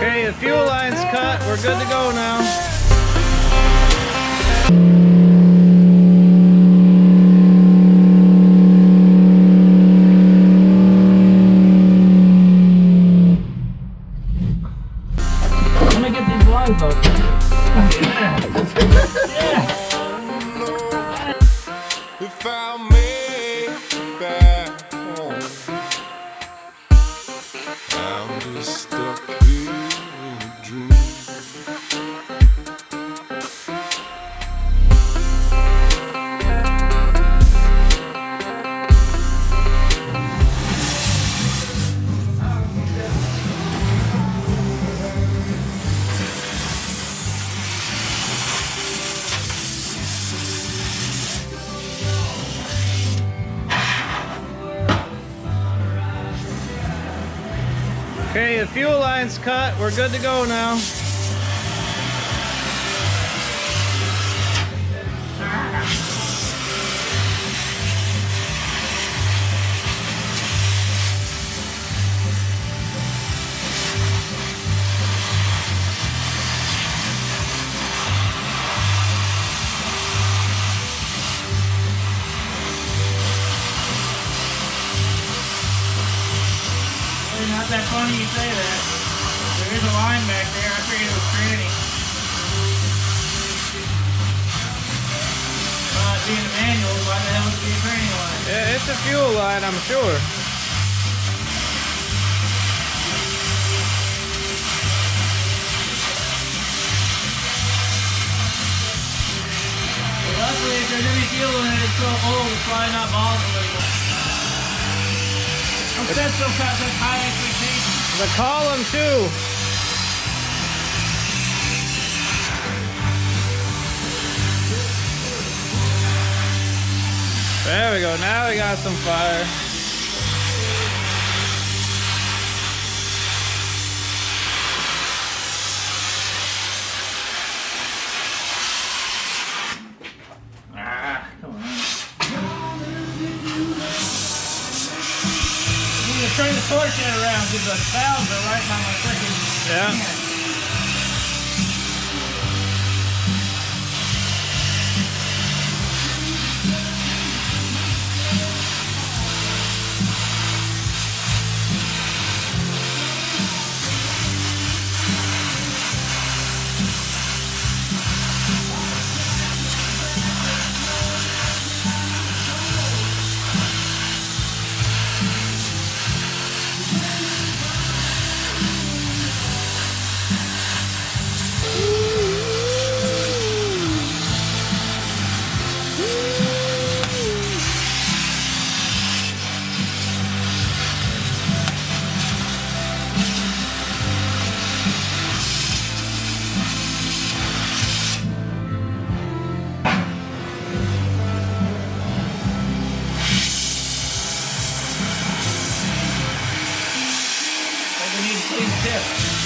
Okay, the fuel line's cut. We're good to go now. Let me get these lights up. Yeah. If I make back home, I'm just stuck here in a dream. Okay, the fuel line's cut. We're good to go now. Not that funny you say that. There is a line back there. I figured it was tranny. Not being a manual, why the hell would it be a tranny line? Yeah, it's a fuel line, I'm sure. Well, luckily, if there's any fuel in it, it's so old, it's probably not volatile anymore. That's so such high expectations. The column too. There we go. Now we got some fire. Ah, come on. Turn the torch head around because the valves are right by my freaking Yeah.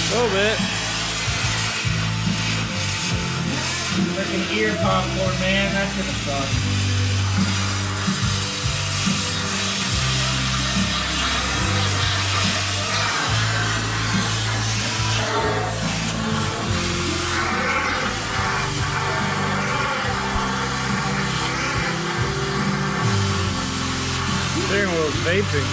A little bit. Freaking ear popcorn, man. That's gonna suck. Steering wheel's vaping.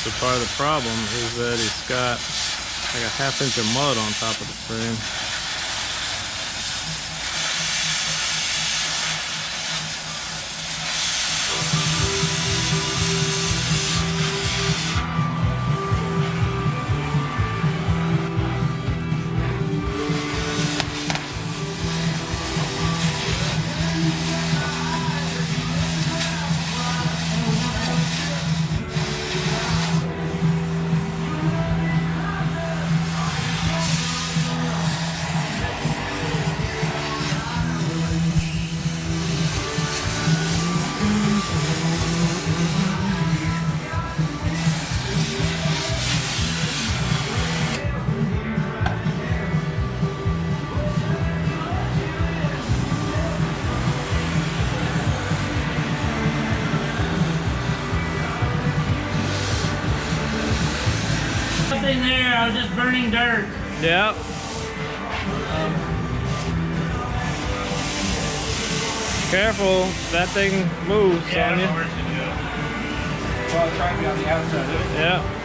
So part of the problem is that it's got like a ½ inch of mud on top of the frame. Nothing there, I was just burning dirt. Yep. Careful, that thing moves on you. Well, it's trying to be on the outside of it. Yeah.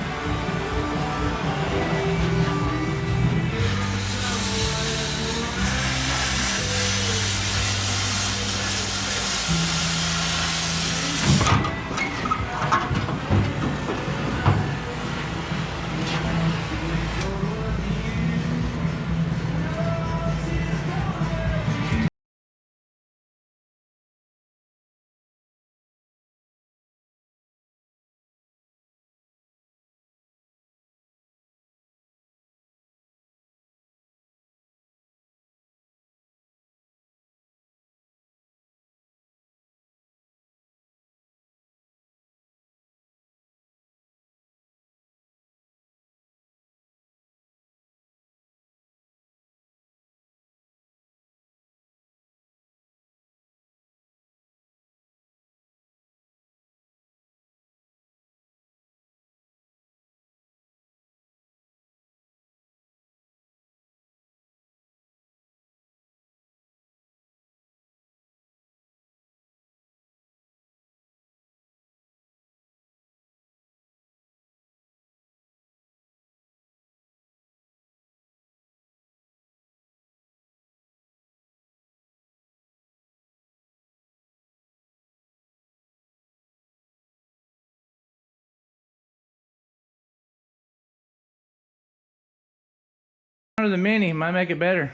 The Mini might make it better.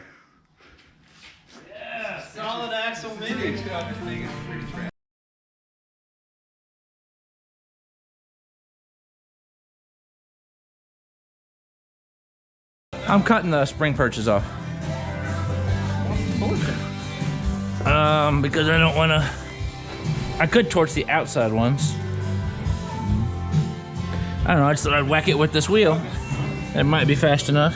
Yeah, solid axle mini. I'm cutting the spring perches off. Because I don't want to. I could torch the outside ones. I don't know. I just thought I'd whack it with this wheel. It might be fast enough.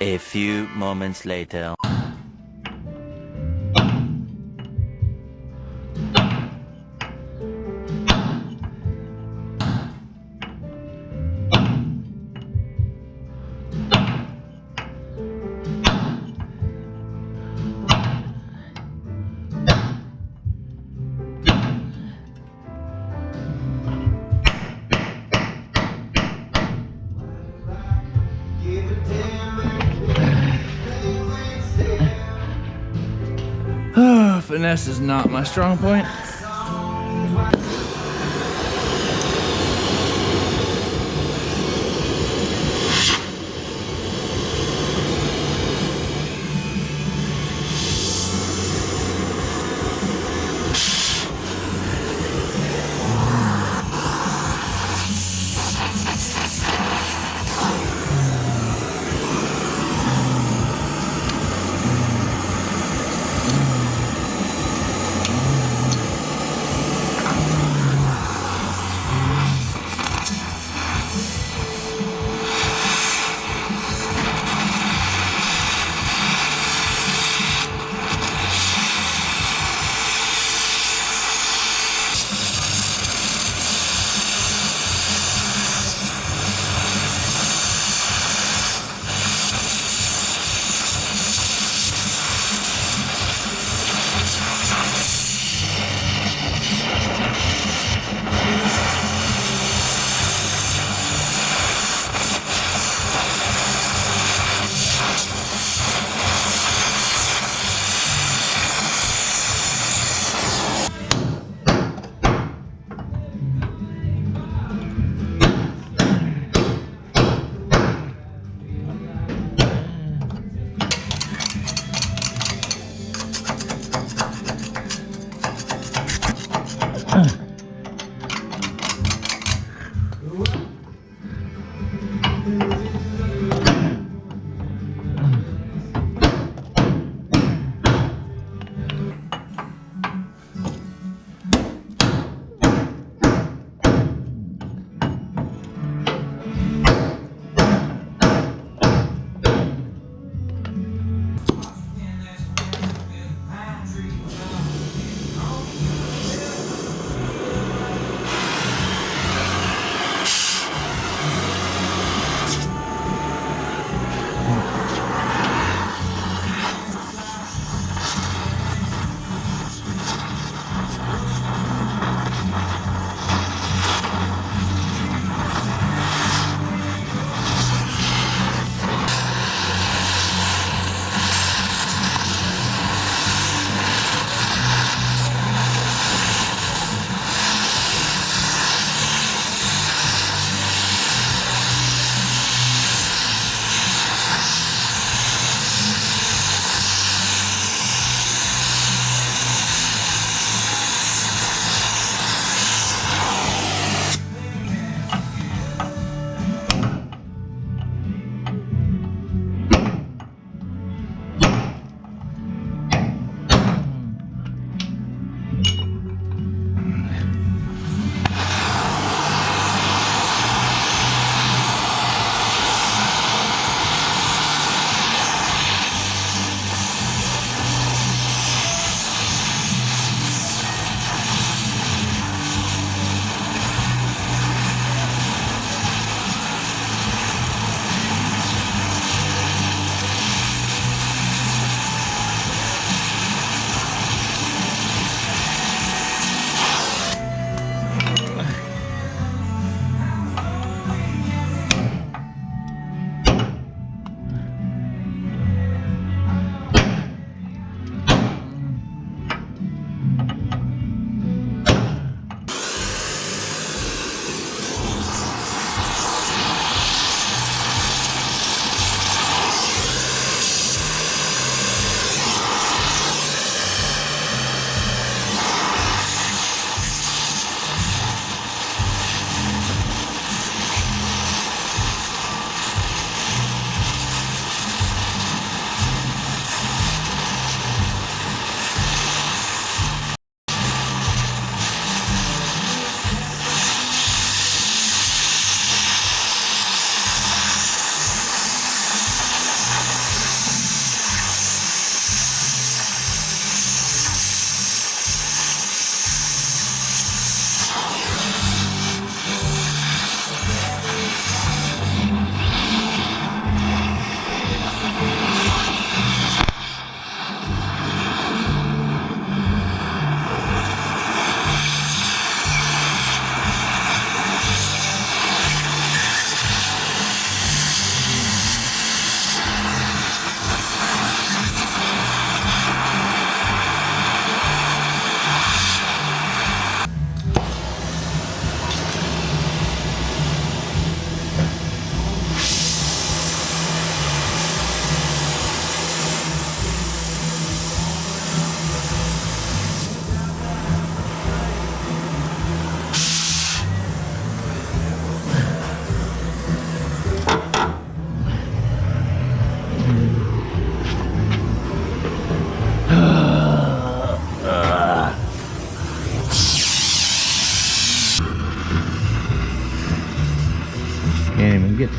A few moments later. finesse is not my strong point.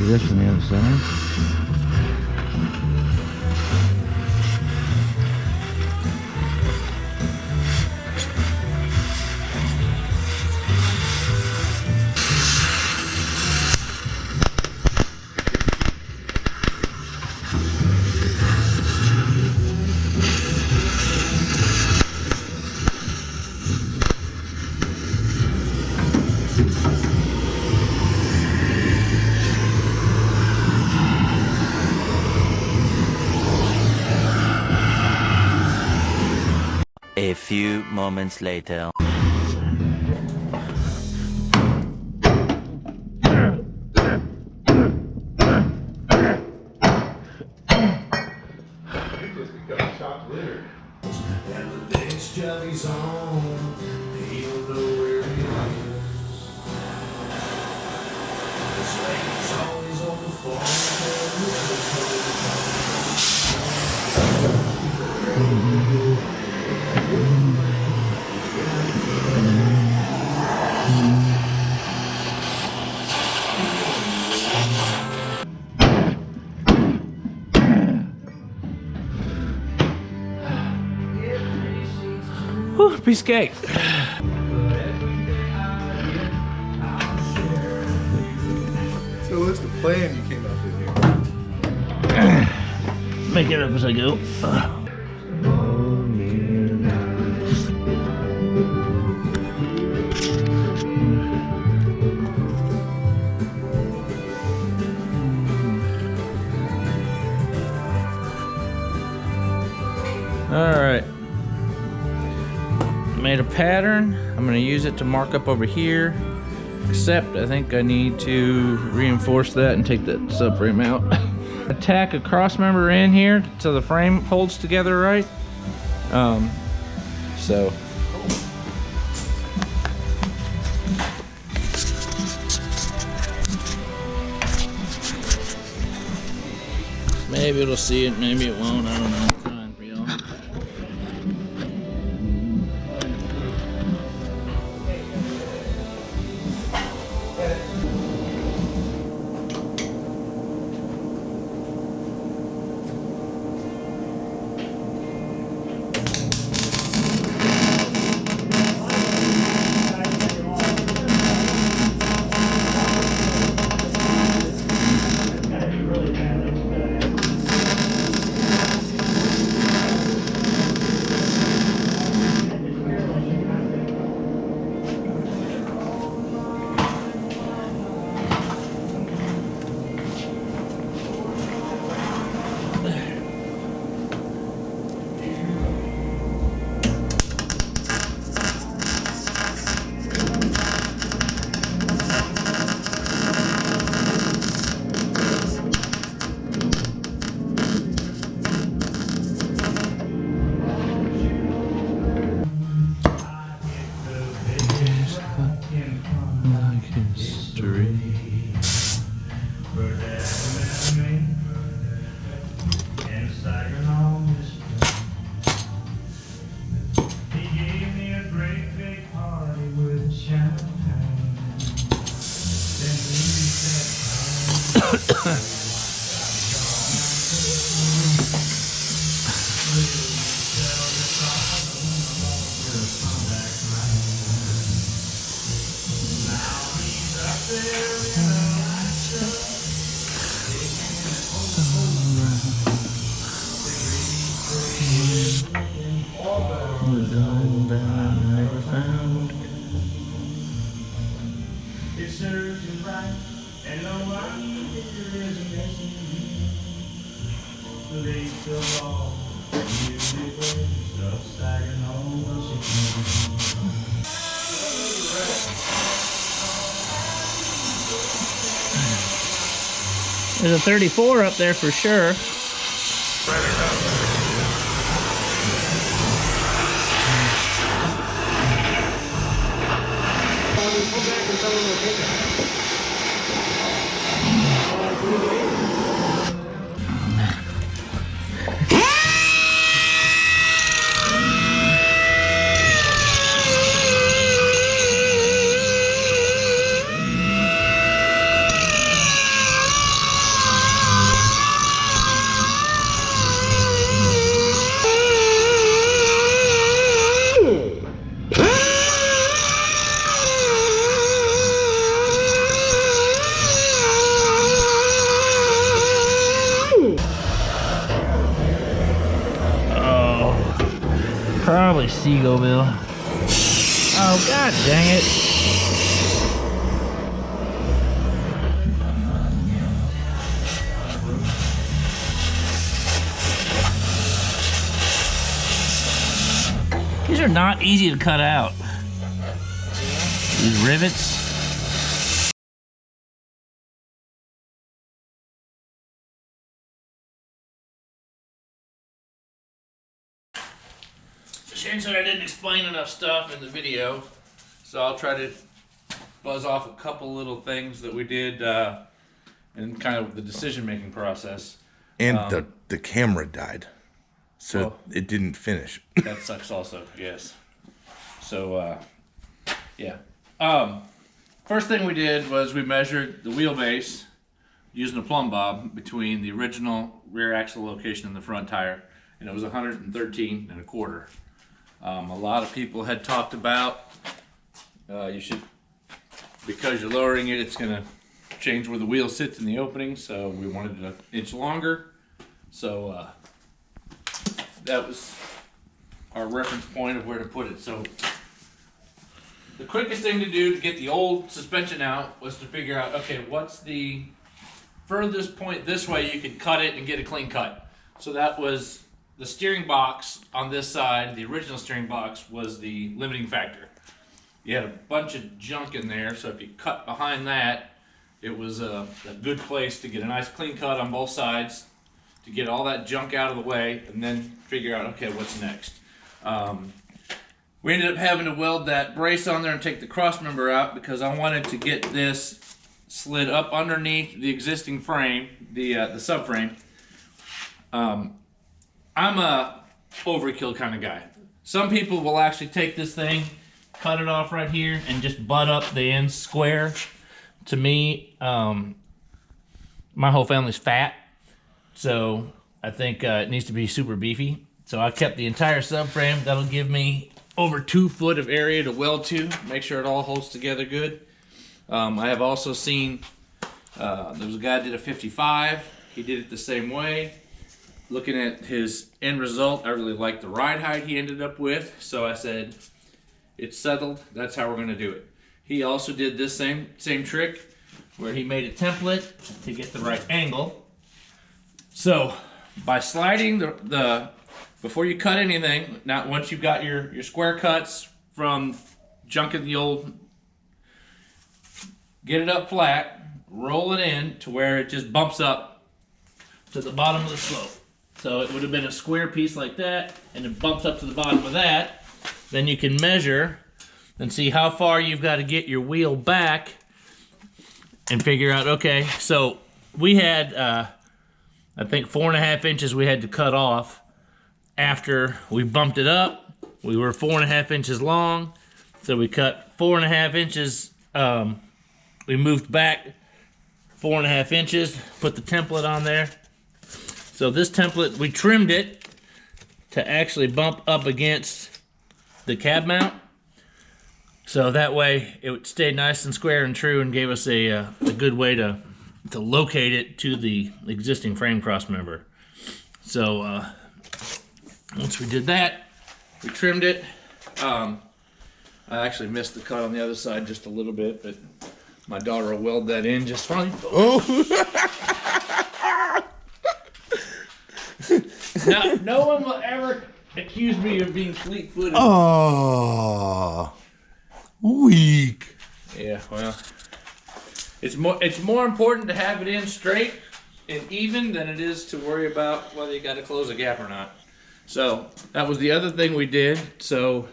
do this from the other side. A few moments later. And the next job he's on, he don't know where he is. It's like he's always on the Whew, piece of cake. So what's the plan you came up with here? Make it up as I go. All right. Made a pattern. I'm going to use it to mark up over here. Except I think I need to reinforce that and take that subframe out. Tack a cross member in here so the frame holds together right. So maybe it'll see it, maybe it won't. I don't know. I'm trying for y'all. It serves you right, and no one there is a messing you. Late till all, music stuff sagging on the There's a 34 up there for sure. Probably Seagoville. Oh, god dang it. These are not easy to cut out. These rivets. Shane said I didn't explain enough stuff in the video, so I'll try to buzz off a couple little things that we did in kind of the decision-making process. And the camera died, so well, it didn't finish. That sucks also, yes. So, yeah. First thing we did was we measured the wheelbase using a plumb bob between the original rear axle location and the front tire, and it was 113 1/4. A lot of people had talked about you should, because you're lowering it, it's going to change where the wheel sits in the opening, so we wanted it an inch longer. So that was our reference point of where to put it. So the quickest thing to do to get the old suspension out was to figure out, okay, what's the furthest point this way you could cut it and get a clean cut. So that was the steering box on this side. The original steering box was the limiting factor. You had a bunch of junk in there, so if you cut behind that, it was a good place to get a nice clean cut on both sides, to get all that junk out of the way, and then figure out, okay, what's next. We ended up having to weld that brace on there and take the cross member out because I wanted to get this slid up underneath the existing frame, the subframe. I'm a overkill kind of guy. Some people will actually take this thing, cut it off right here, and just butt up the ends square. To me, my whole family's fat, so I think it needs to be super beefy. So I kept the entire subframe. That'll give me over 2 foot of area to weld to, make sure it all holds together good. I have also seen, there was a guy that did a 55. He did it the same way. Looking at his end result, I really liked the ride height he ended up with, so I said, it's settled, that's how we're going to do it. He also did this same trick where he made a template to get the right angle. So by sliding before you cut anything, not once you've got your square cuts from junking the old, get it up flat, roll it in to where it just bumps up to the bottom of the slope. So it would have been a square piece like that, and it bumps up to the bottom of that. Then you can measure and see how far you've got to get your wheel back and figure out, okay, so we had, I think 4.5 inches we had to cut off after we bumped it up. We were 4.5 inches long, so we cut 4.5 inches. We moved back 4.5 inches, put the template on there. So this template, we trimmed it to actually bump up against the cab mount. So that way it stayed nice and square and true and gave us a good way to locate it to the existing frame cross member. So once we did that, we trimmed it. I actually missed the cut on the other side just a little bit, but my daughter will weld that in just fine. Oh! Now, no one will ever accuse me of being fleet-footed. Oh, weak. Yeah, well, it's more important to have it in straight and even than it is to worry about whether you got to close a gap or not. So that was the other thing we did. So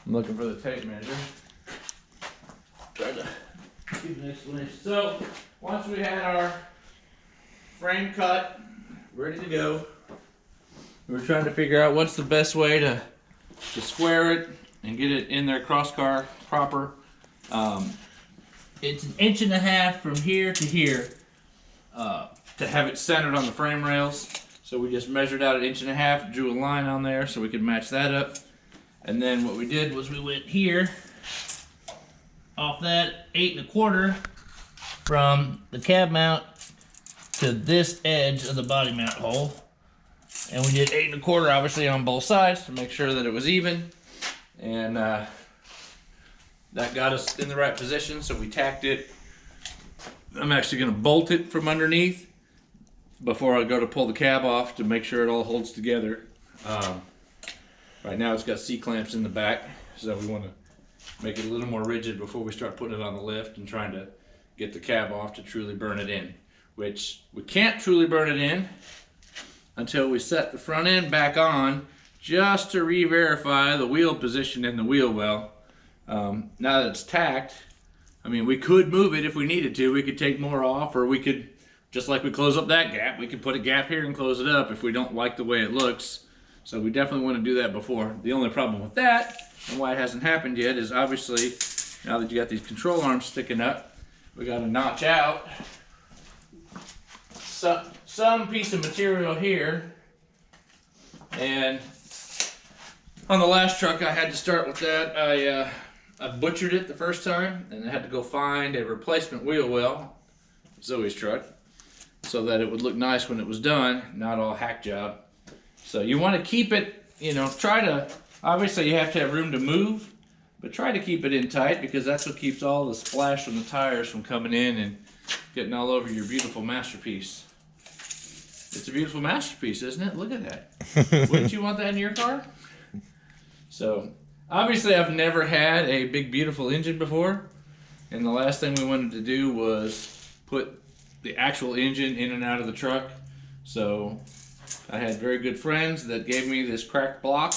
I'm looking for the tape measure. Try to give an explanation. So once we had our frame cut, ready to go, we were trying to figure out what's the best way to square it and get it in there cross-car proper. It's 1.5 inches from here to here to have it centered on the frame rails. So we just measured out 1.5 inches, drew a line on there so we could match that up. And then what we did was we went here, off that 8 1/4 from the cab mount to this edge of the body mount hole. And we did 8 1/4 obviously on both sides to make sure that it was even. And that got us in the right position, so we tacked it. I'm actually gonna bolt it from underneath before I go to pull the cab off to make sure it all holds together. Right now it's got C-clamps in the back, so we want to make it a little more rigid before we start putting it on the lift and trying to get the cab off to truly burn it in, which we can't truly burn it in until we set the front end back on just to re-verify the wheel position in the wheel well. Now that it's tacked, I mean, we could move it if we needed to. We could take more off, or we could, just like we close up that gap, we could put a gap here and close it up if we don't like the way it looks. So we definitely want to do that before. The only problem with that, and why it hasn't happened yet, is obviously, now that you got these control arms sticking up, we got to notch out some piece of material here. And on the last truck I had to start with that. I butchered it the first time, and I had to go find a replacement wheel well, Zoe's truck, so that it would look nice when it was done, not all hack job. So you want to keep it, you know, try to, obviously you have to have room to move, but try to keep it in tight, because that's what keeps all the splash from the tires from coming in and getting all over your beautiful masterpiece. It's a beautiful masterpiece, isn't it? Look at that. Wouldn't you want that in your car? So, obviously I've never had a big beautiful engine before, and the last thing we wanted to do was put the actual engine in and out of the truck. So I had very good friends that gave me this cracked block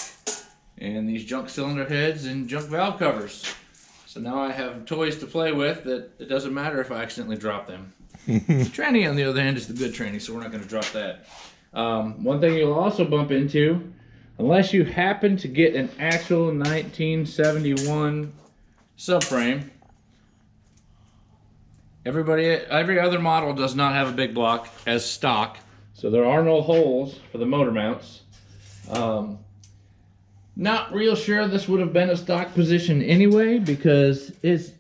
and these junk cylinder heads and junk valve covers. So now I have toys to play with that it doesn't matter if I accidentally drop them. The tranny, on the other hand, is the good tranny, so we're not going to drop that. One thing you'll also bump into, unless you happen to get an actual 1971 subframe, every other model does not have a big block as stock, so there are no holes for the motor mounts. Not real sure this would have been a stock position anyway, because it's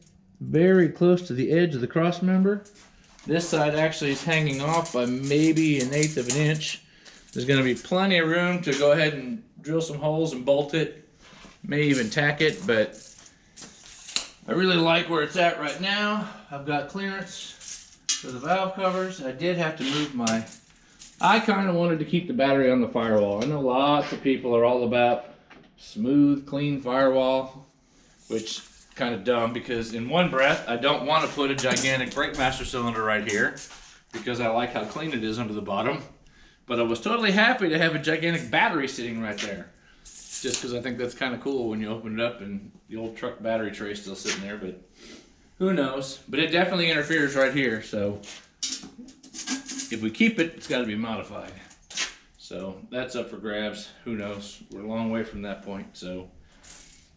very close to the edge of the cross member. This side actually is hanging off by maybe 1/8 of an inch. There's going to be plenty of room to go ahead and drill some holes and bolt it, may even tack it, but I really like where it's at right now. I've got clearance for the valve covers. I did have to move my, I kind of wanted to keep the battery on the firewall. I know lots of people are all about smooth, clean firewall, which is kind of dumb, because in one breath, I don't want to put a gigantic brake master cylinder right here because I like how clean it is under the bottom. But I was totally happy to have a gigantic battery sitting right there, just because I think that's kind of cool when you open it up and the old truck battery tray is still sitting there, but who knows. But it definitely interferes right here, so if we keep it, it's got to be modified. So that's up for grabs. Who knows? We're a long way from that point, so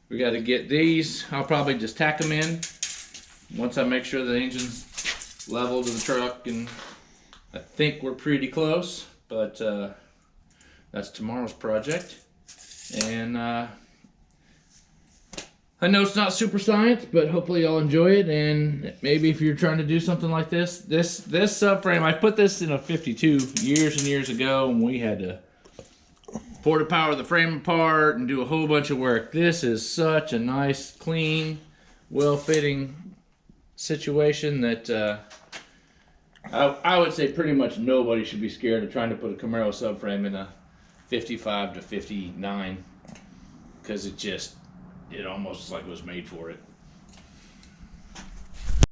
we got to get these. I'll probably just tack them in once I make sure the engine's level to the truck, and I think we're pretty close, but that's tomorrow's project. And I know it's not super science, but hopefully y'all enjoy it. And maybe if you're trying to do something like this subframe, I put this in a 52 years and years ago, and we had to porta power the frame apart and do a whole bunch of work. This is such a nice, clean, well-fitting situation that I would say pretty much nobody should be scared of trying to put a Camaro subframe in a 55 to 59, because it almost like was made for it.